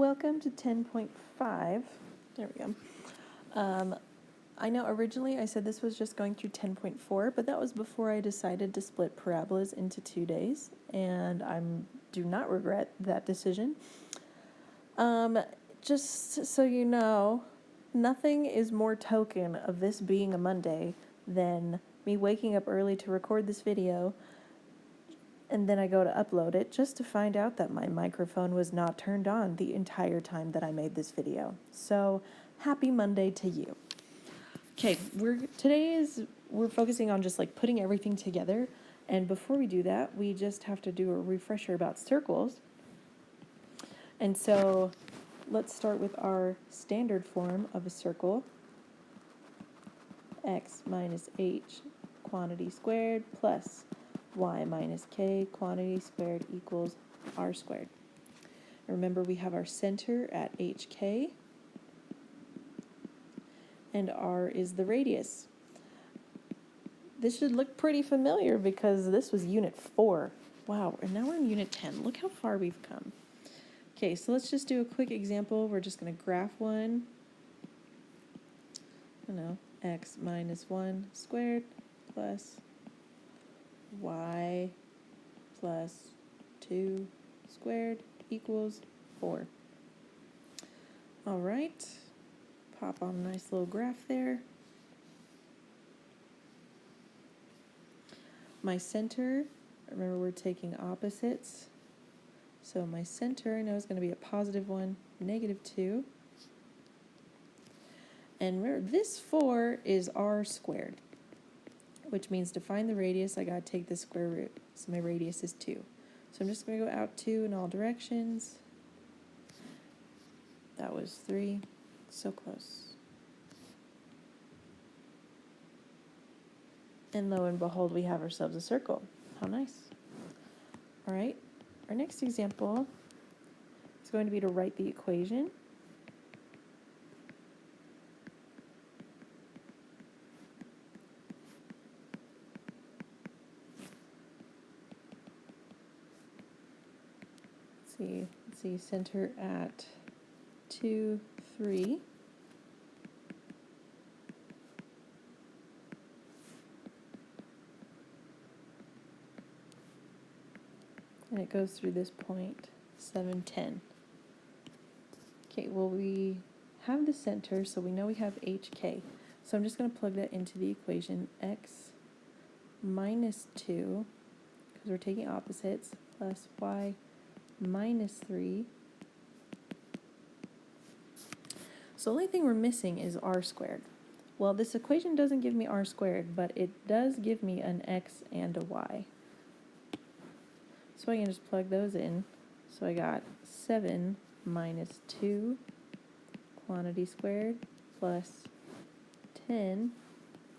Welcome to 10.5. There we go. I know originally I said this was just going through 10.4, but that was before I decided to split parabolas into 2 days, and I do not regret that decision. Just so you know, nothing is more token of this being a Monday than me waking up early to record this video, and then I go to upload it just to find out that my microphone was not turned on the entire time that I made this video. So, happy Monday to you. Okay, we're focusing on just like putting everything together, and before we do that, we just have to do a refresher about circles. And so, let's start with our standard form of a circle. X minus h quantity squared plus y minus k quantity squared equals r squared. And remember, we have our center at hk, and r is the radius. This should look pretty familiar because this was unit 4. Wow, and now we're in unit 10. Look how far we've come. Okay, so let's just do a quick example. We're just going to graph one. X minus 1 squared plus y plus 2 squared equals 4. All right, pop on a nice little graph there. My center, remember we're taking opposites. So my center I know is going to be a positive 1, negative 2. And remember, this 4 is r squared, which means to find the radius, I got to take the square root. So my radius is 2. So I'm just going to go out 2 in all directions. That was 3. So close. And lo and behold, we have ourselves a circle. How nice. All right. Our next example is going to be to write the equation. Let's see, center at 2, 3. And it goes through this point, 7, 10. Okay, well, we have the center, so we know we have hk. So I'm just going to plug that into the equation. X minus 2, because we're taking opposites, plus y minus 3. So the only thing we're missing is r squared. Well, this equation doesn't give me r squared, but it does give me an x and a y. So I can just plug those in. So I got 7 minus 2 quantity squared plus 10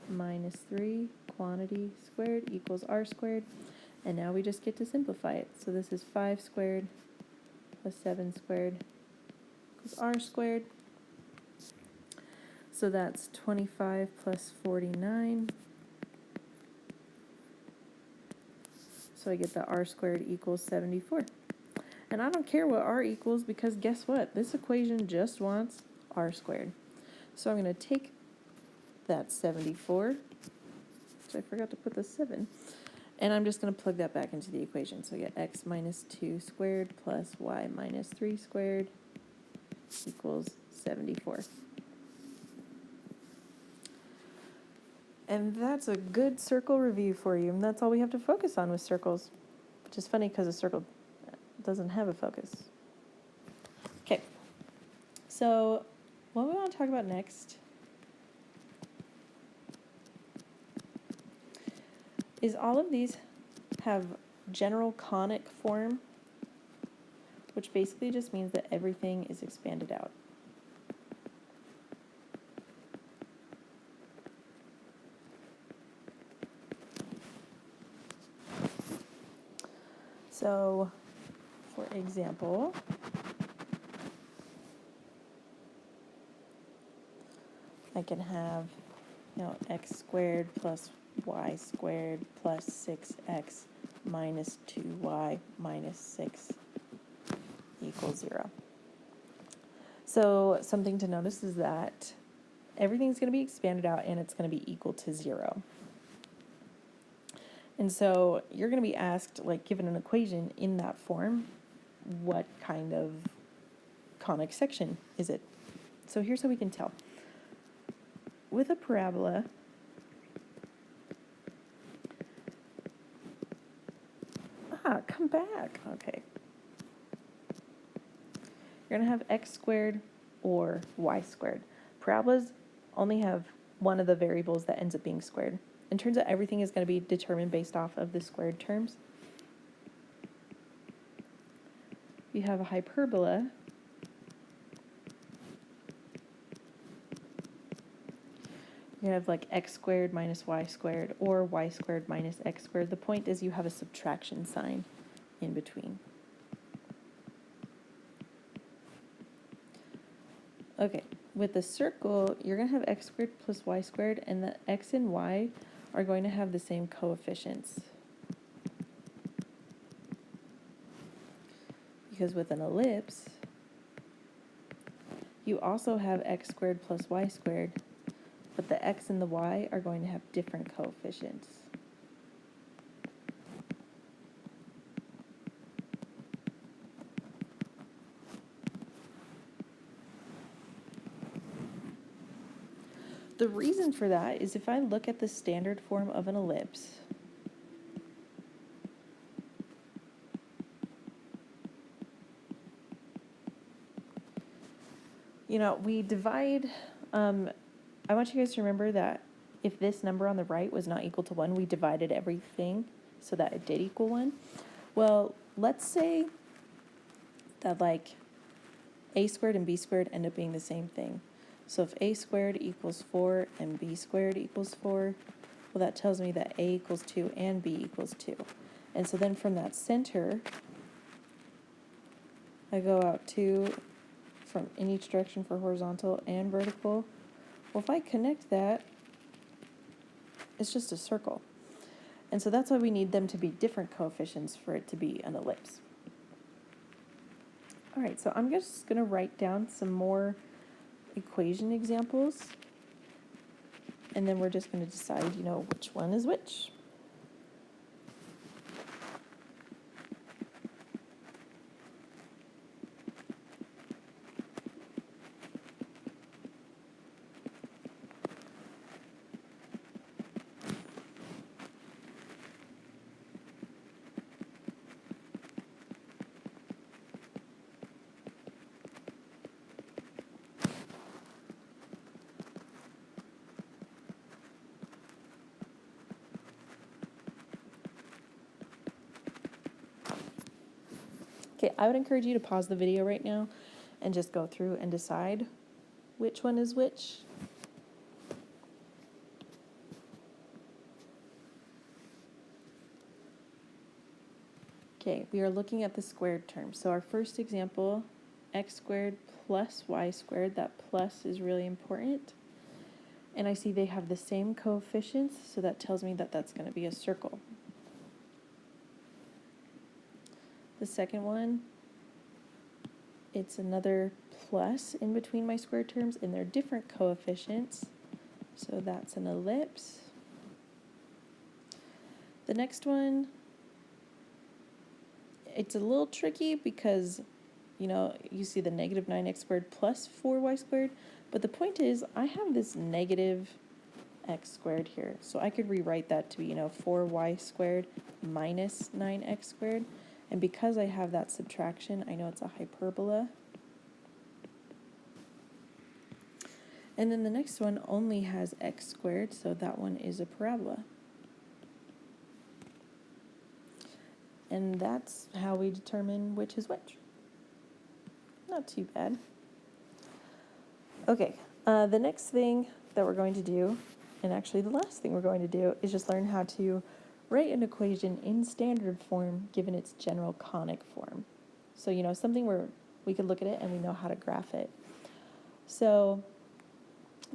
minus 3 quantity squared equals r squared. And now we just get to simplify it. So this is 5 squared plus 7 squared equals r squared. So that's 25 plus 49. So I get that r squared equals 74. And I don't care what r equals because guess what? This equation just wants r squared. So I'm going to take that 74, which I forgot to put the 7, and I'm just going to plug that back into the equation. So I get x minus 2 squared plus y minus 3 squared equals 74. And that's a good circle review for you. And that's all we have to focus on with circles, which is funny because a circle doesn't have a focus. Okay, so what we want to talk about next is all of these have general conic form, which basically just means that everything is expanded out. So, for example, I can have, x squared plus y squared plus 6x minus 2y minus 6 equals 0. So something to notice is that everything's going to be expanded out and it's going to be equal to 0. And so you're going to be asked, like, given an equation in that form, what kind of conic section is it? So here's how we can tell. With a parabola, come back. Okay. You're going to have x squared or y squared. Parabolas only have one of the variables that ends up being squared. It turns out everything is going to be determined based off of the squared terms. You have a hyperbola. You have like x squared minus y squared or y squared minus x squared. The point is you have a subtraction sign in between. Okay, with the circle, you're going to have x squared plus y squared, and the x and y are going to have the same coefficients. Because with an ellipse, you also have x squared plus y squared, but the x and the y are going to have different coefficients. The reason for that is if I look at the standard form of an ellipse, we divide, I want you guys to remember that if this number on the right was not equal to 1, we divided everything so that it did equal 1. Well, let's say that like a squared and b squared end up being the same thing. So if a squared equals 4 and b squared equals 4, well, that tells me that a equals 2 and b equals 2. And so then from that center, I go out 2 from in each direction for horizontal and vertical. Well, if I connect that, it's just a circle. And so that's why we need them to be different coefficients for it to be an ellipse. All right, so I'm just going to write down some more equation examples, and then we're just going to decide, which one is which. Okay, I would encourage you to pause the video right now and just go through and decide which one is which. Okay, we are looking at the squared term. So our first example, x squared plus y squared, that plus is really important. And I see they have the same coefficients, so that tells me that that's going to be a circle. The second one, it's another plus in between my square terms, and they're different coefficients, so that's an ellipse. The next one, it's a little tricky because, you see the negative 9x squared plus 4y squared, but the point is I have this negative x squared here, so I could rewrite that to be, 4y squared minus 9x squared. And because I have that subtraction, I know it's a hyperbola. And then the next one only has x squared, so that one is a parabola. And that's how we determine which is which. Not too bad. Okay, the next thing that we're going to do, and actually the last thing we're going to do, is just learn how to write an equation in standard form given its general conic form. So, something where we could look at it and we know how to graph it. So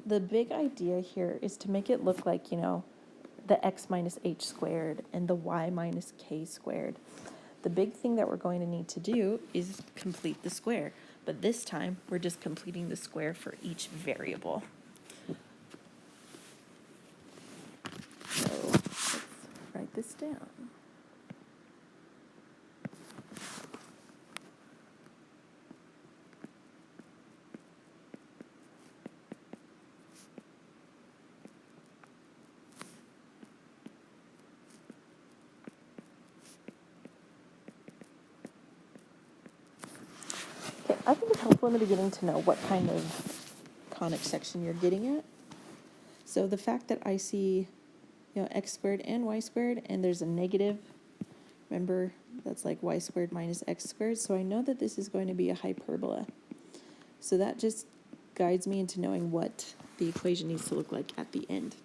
the big idea here is to make it look like, the x minus h squared and the y minus k squared. The big thing that we're going to need to do is complete the square. But this time, we're just completing the square for each variable. So let's write this down. Okay, I think it's helpful in the beginning to know what kind of conic section you're getting at. So the fact that I see, x squared and y squared, and there's a negative, remember, that's like y squared minus x squared, so I know that this is going to be a hyperbola. So that just guides me into knowing what the equation needs to look like at the end.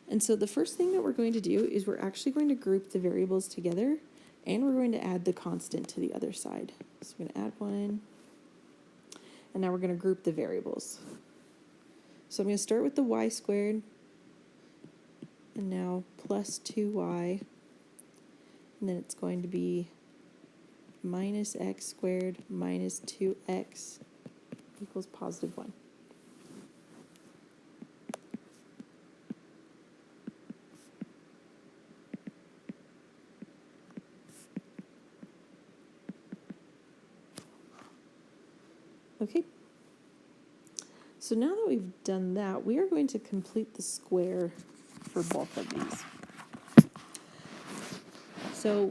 And so the first thing that we're going to do is we're actually going to group the variables together, and we're going to add the constant to the other side. So we're going to add 1, and now we're going to group the variables. So I'm going to start with the y squared, and now plus 2y, and then it's going to be minus x squared minus 2x equals positive 1. Okay, so now that we've done that, we are going to complete the square for both of these. So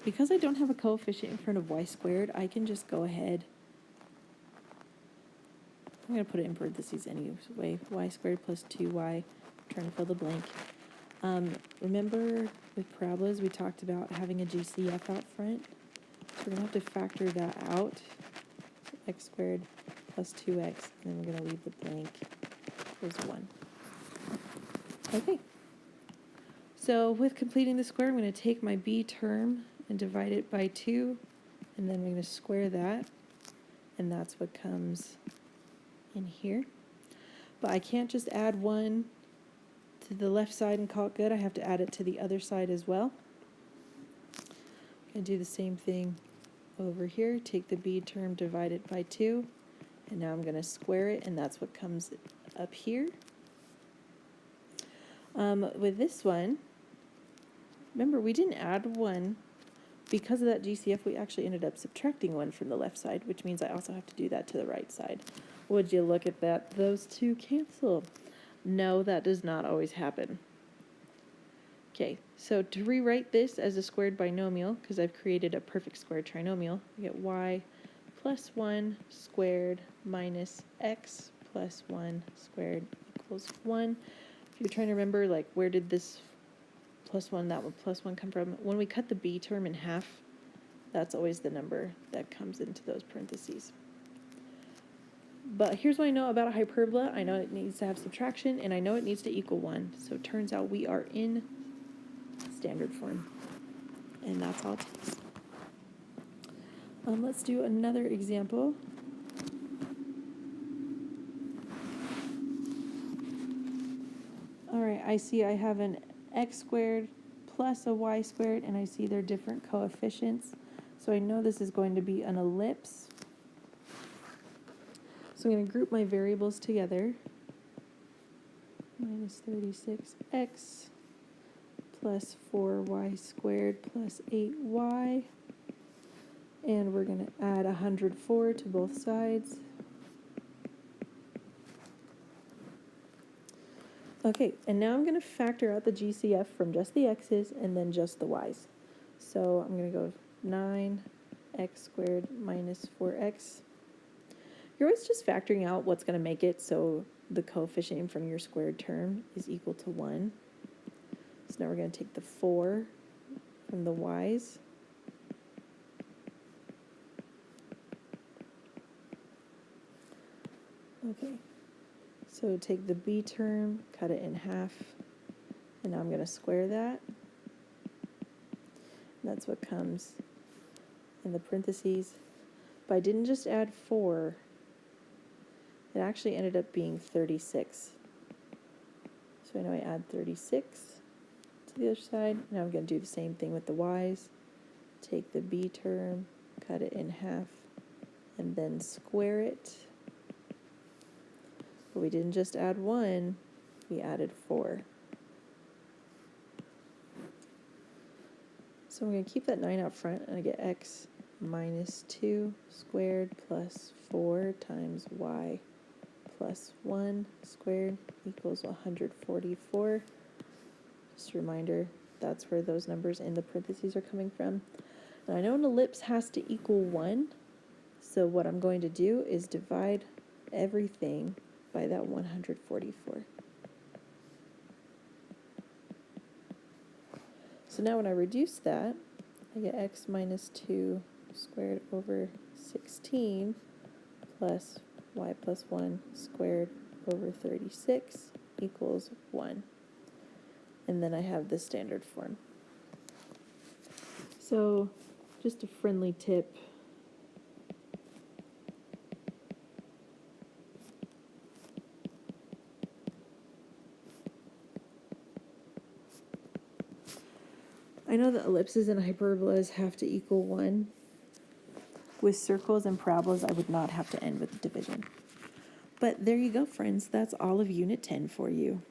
because I don't have a coefficient in front of y squared, I can just go ahead. I'm going to put it in parentheses anyway. Y squared plus 2y. I'm trying to fill the blank. Remember with parabolas, we talked about having a GCF out front. So we're going to have to factor that out. So x squared plus 2x, and then we're going to leave the blank as 1. Okay. So with completing the square, I'm going to take my b term and divide it by 2, and then I'm going to square that, and that's what comes in here. But I can't just add 1 to the left side and call it good. I have to add it to the other side as well. I'm going to do the same thing over here. Take the b term, divide it by 2, and now I'm going to square it, and that's what comes up here. With this one, remember we didn't add 1. Because of that GCF, we actually ended up subtracting 1 from the left side, which means I also have to do that to the right side. Would you look at that? Those two cancel. No, that does not always happen. Okay, so to rewrite this as a squared binomial, because I've created a perfect square trinomial, we get y plus 1 squared minus x plus 1 squared equals 1. If you're trying to remember, like, where did this plus 1, that one plus 1 come from? When we cut the b term in half, that's always the number that comes into those parentheses. But here's what I know about a hyperbola. I know it needs to have subtraction, and I know it needs to equal 1. So it turns out we are in standard form. And that's all it takes. Let's do another example. All right, I see I have an x squared plus a y squared, and I see they're different coefficients. So I know this is going to be an ellipse. So I'm going to group my variables together. Minus 36x plus 4y squared plus 8y. And we're going to add 104 to both sides. Okay, and now I'm going to factor out the GCF from just the x's and then just the y's. So I'm going to go 9x squared minus 4x. You're always just factoring out what's going to make it so the coefficient from your squared term is equal to 1. So now we're going to take the 4 from the y's. Okay, so take the b term, cut it in half, and now I'm going to square that. And that's what comes in the parentheses. But I didn't just add 4. It actually ended up being 36. So I know I add 36 to the other side. Now I'm going to do the same thing with the y's. Take the b term, cut it in half, and then square it. But we didn't just add 1, we added 4. So I'm going to keep that 9 out front, and I get x minus 2 squared plus 4 times y plus 1 squared equals 144. Just a reminder, that's where those numbers in the parentheses are coming from. And I know an ellipse has to equal 1, so what I'm going to do is divide everything by that 144. So now when I reduce that, I get x minus 2 squared over 16 plus y plus 1 squared over 36 equals 1. And then I have the standard form. So just a friendly tip. I know that ellipses and hyperbolas have to equal 1. With circles and parabolas, I would not have to end with division. But there you go, friends. That's all of Unit 10 for you.